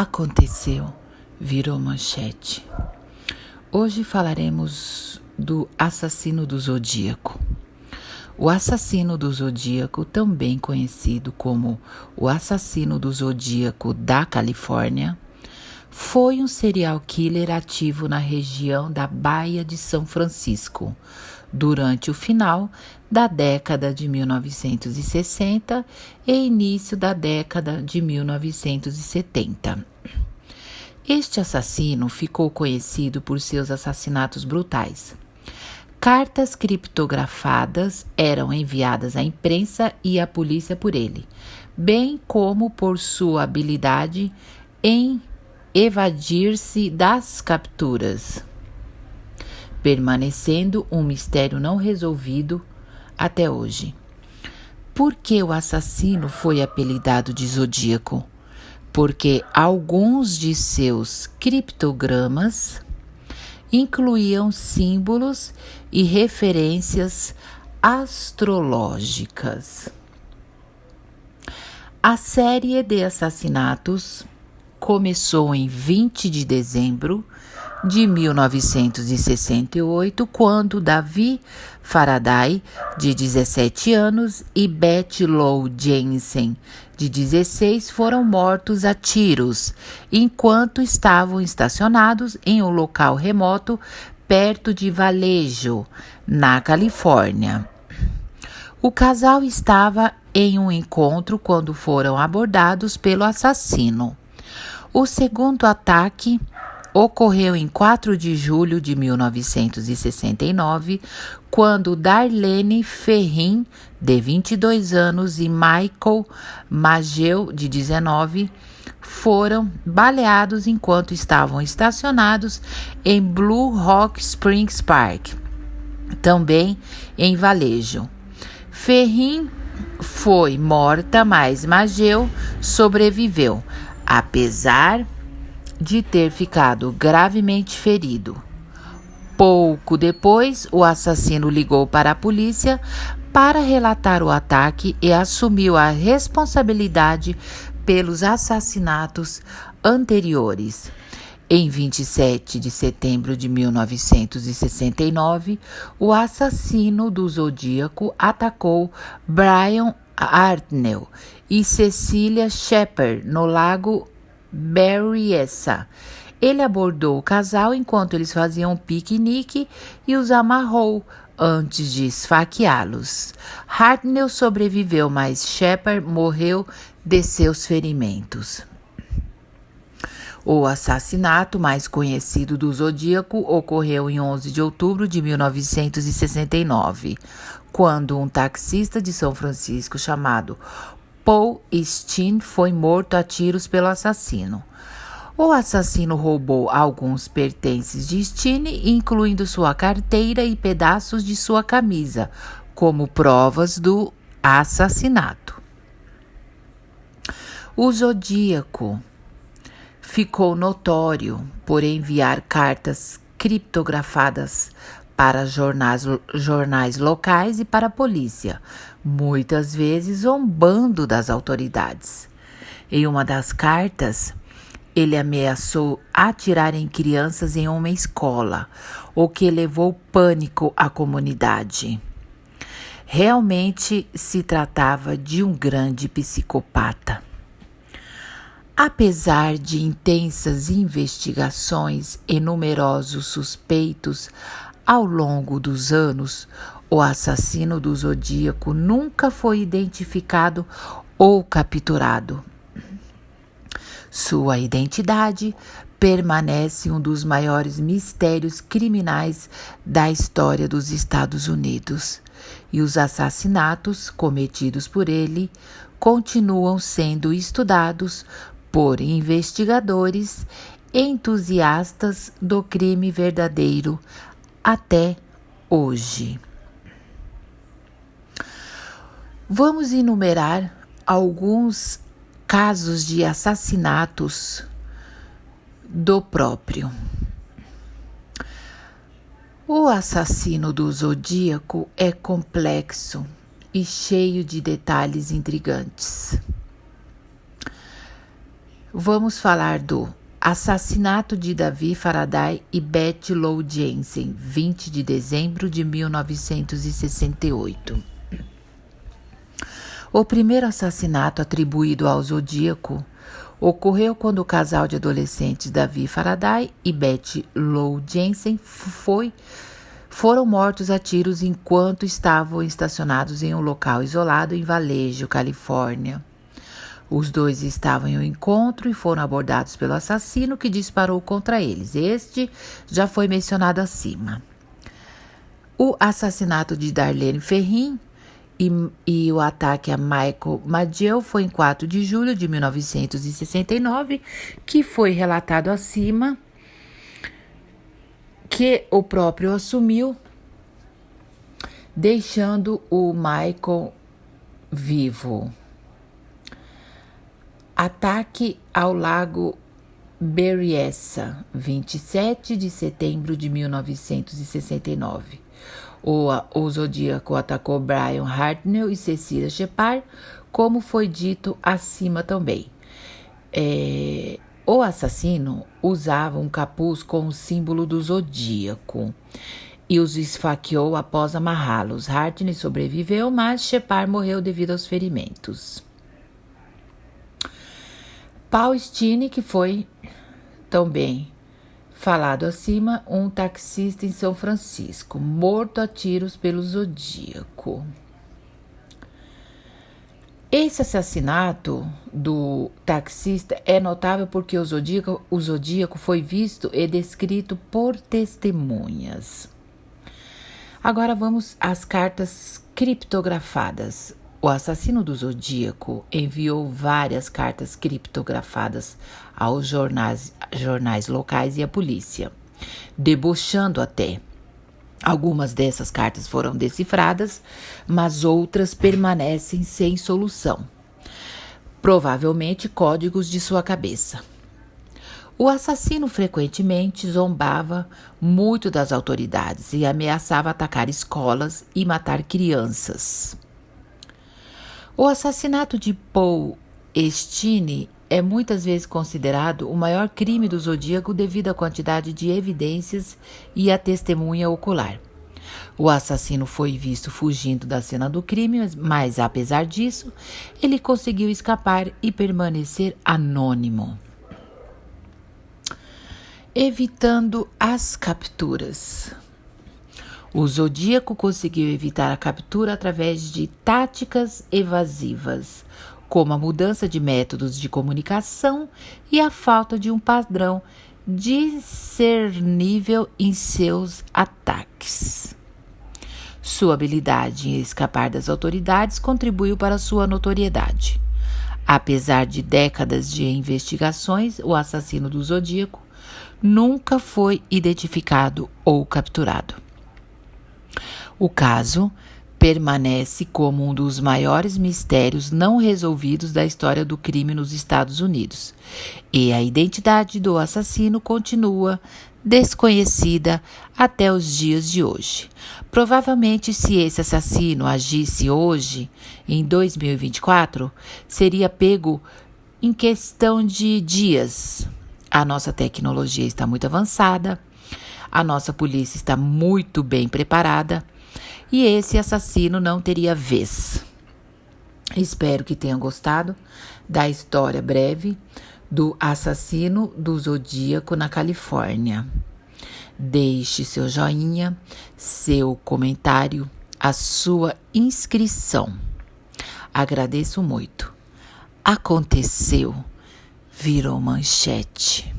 Aconteceu, virou manchete. Hoje falaremos do assassino do Zodíaco. O assassino do Zodíaco, também conhecido como o assassino do Zodíaco da Califórnia, foi um serial killer ativo na região da Baía de São Francisco durante o final da década de 1960 e início da década de 1970. Este assassino ficou conhecido por seus assassinatos brutais. Cartas criptografadas eram enviadas à imprensa e à polícia por ele, bem como por sua habilidade em evadir-se das capturas, permanecendo um mistério não resolvido até hoje. Por que o assassino foi apelidado de Zodíaco? Porque alguns de seus criptogramas incluíam símbolos e referências astrológicas. A série de assassinatos começou em 20 de dezembro de 1968, quando Davi Faraday, de 17 anos, e Beth Lou Jensen, de 16, foram mortos a tiros, enquanto estavam estacionados em um local remoto perto de Vallejo, na Califórnia. O casal estava em um encontro quando foram abordados pelo assassino. O segundo ataque ocorreu em 4 de julho de 1969, quando Darlene Ferrin, de 22 anos, e Michael Mageu, de 19, foram baleados enquanto estavam estacionados em Blue Rock Springs Park, também em Vallejo. Ferrin foi morta, mas Mageu sobreviveu, apesar de ter ficado gravemente ferido. Pouco depois, o assassino ligou para a polícia para relatar o ataque e assumiu a responsabilidade pelos assassinatos anteriores. Em 27 de setembro de 1969, o assassino do Zodíaco atacou Brian Hartnell e Cecilia Shepard no Lago Berryessa. Ele abordou o casal enquanto eles faziam um piquenique e os amarrou antes de esfaqueá-los. Hartnell sobreviveu, mas Shepard morreu de seus ferimentos. O assassinato mais conhecido do Zodíaco ocorreu em 11 de outubro de 1969, quando um taxista de São Francisco chamado Paul Steen foi morto a tiros pelo assassino. O assassino roubou alguns pertences de Steen, incluindo sua carteira e pedaços de sua camisa, como provas do assassinato. O Zodíaco ficou notório por enviar cartas criptografadas para jornais locais e para a polícia, muitas vezes zombando das autoridades. Em uma das cartas, ele ameaçou atirar em crianças em uma escola, o que levou pânico à comunidade. Realmente se tratava de um grande psicopata. Apesar de intensas investigações e numerosos suspeitos ao longo dos anos, o assassino do Zodíaco nunca foi identificado ou capturado. Sua identidade permanece um dos maiores mistérios criminais da história dos Estados Unidos, e os assassinatos cometidos por ele continuam sendo estudados por investigadores entusiastas do crime verdadeiro até hoje. Vamos enumerar alguns casos de assassinatos do próprio. O assassino do Zodíaco é complexo e cheio de detalhes intrigantes. Vamos falar do assassinato de Davi Faraday e Betty Lou Jensen, 20 de dezembro de 1968. O primeiro assassinato atribuído ao Zodíaco ocorreu quando o casal de adolescentes Davi Faraday e Betty Lou Jensen foram mortos a tiros enquanto estavam estacionados em um local isolado em Vallejo, Califórnia. Os dois estavam em um encontro e foram abordados pelo assassino que disparou contra eles. Este já foi mencionado acima. O assassinato de Darlene Ferrin e o ataque a Michael Magill foi em 4 de julho de 1969, que foi relatado acima, que o próprio assumiu, deixando o Michael vivo. Ataque ao Lago Berryessa, 27 de setembro de 1969. O Zodíaco atacou Brian Hartnell e Cecilia Shepard, como foi dito acima também. O assassino usava um capuz com o símbolo do Zodíaco e os esfaqueou após amarrá-los. Hartnell sobreviveu, mas Shepard morreu devido aos ferimentos. Paul Stine, que foi também falado acima, um taxista em São Francisco, morto a tiros pelo Zodíaco. Esse assassinato do taxista é notável porque o Zodíaco foi visto e descrito por testemunhas. Agora vamos às cartas criptografadas. O assassino do Zodíaco enviou várias cartas criptografadas aos jornais locais e à polícia, debochando até. Algumas dessas cartas foram decifradas, mas outras permanecem sem solução. Provavelmente códigos de sua cabeça. O assassino frequentemente zombava muito das autoridades e ameaçava atacar escolas e matar crianças. O assassinato de Paul Stine é muitas vezes considerado o maior crime do Zodíaco devido à quantidade de evidências e à testemunha ocular. O assassino foi visto fugindo da cena do crime, mas apesar disso, ele conseguiu escapar e permanecer anônimo, evitando as capturas. O Zodíaco conseguiu evitar a captura através de táticas evasivas, como a mudança de métodos de comunicação e a falta de um padrão discernível em seus ataques. Sua habilidade em escapar das autoridades contribuiu para sua notoriedade. Apesar de décadas de investigações, o assassino do Zodíaco nunca foi identificado ou capturado. O caso permanece como um dos maiores mistérios não resolvidos da história do crime nos Estados Unidos, e a identidade do assassino continua desconhecida até os dias de hoje. Provavelmente, se esse assassino agisse hoje, em 2024, seria pego em questão de dias. A nossa tecnologia está muito avançada, a nossa polícia está muito bem preparada, e esse assassino não teria vez. Espero que tenham gostado da história breve do assassino do Zodíaco na Califórnia. Deixe seu joinha, seu comentário, a sua inscrição. Agradeço muito. Aconteceu, virou manchete.